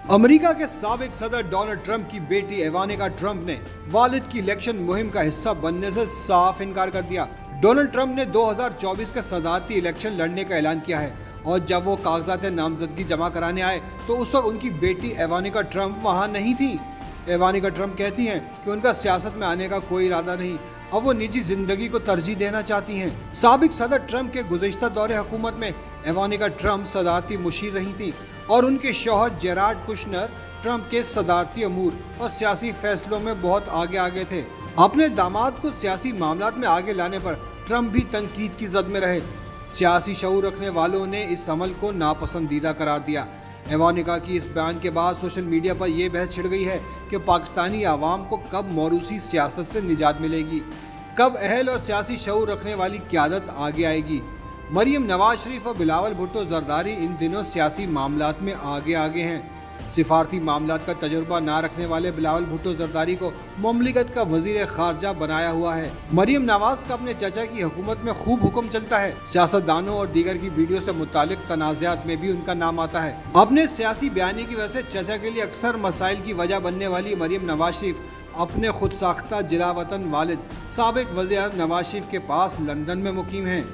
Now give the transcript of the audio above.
America के साबिक सदर डोनाल्ड ट्रंप की बेटी इवानिका ट्रंप ने वालिद की इलेक्शन मुहिम का हिस्सा बनने से साफ इनकार कर दिया। डोनाल्ड ट्रंप ने 2024 के सदारती इलेक्शन लड़ने का ऐलान किया है और जब वो कागजात नामजदगी जमा कराने आए तो उस वक्त उनकी बेटी इवानिका ट्रंप वहां नहीं थी। इवानिका ट्रंप कहती हैं कि उनका सियासत में आने का कोई इरादा नहीं, अब वो निजी जिंदगी को तरजीह देना चाहती हैं। साबिक सदर ट्रंप के गुज़िश्ता दौरे हुकूमत में इवानिका ट्रंप सदारती मुशीर रही थी और उनके शौहर जेराड कुशनर ट्रंप के सदारती अमूर और सियासी फैसलों में बहुत आगे थे। अपने दामाद को सियासी मामलात में आगे लाने पर ट्रंप भी तनकीद की जद में रहे। सियासी शऊर रखने वालों ने इस अमल को नापसंदीदा करार दिया। इवानिका की इस बयान के बाद सोशल मीडिया पर यह बहस छिड़ गई है कि पाकिस्तानी आवाम को कब मौरूसी सियासत से निजात मिलेगी, कब अहल और सियासी शऊर रखने वाली क़यादत आगे आएगी। मरियम नवाज शरीफ और बिलावल भुट्टो जरदारी इन दिनों सियासी मामलात में आगे हैं। सिफारती मामलात का तजुर्बा ना रखने वाले बिलावल भुट्टो जरदारी को मुमलिकत का वजीर खारजा बनाया हुआ है। मरियम नवाज का अपने चाचा की हुकूमत में खूब हुक्म चलता है। सियासतदानों और दीगर की वीडियो से मुतालिक तनाज़ात में भी उनका नाम आता है। अपने सियासी बयानी की वजह से चाचा के लिए अक्सर मसाइल की वजह बनने वाली मरियम नवाज शरीफ अपने खुद साख्ता जिला वतन वालिद साबिक वज़ीर नवाज शरीफ के पास लंदन में मुकीम हैं।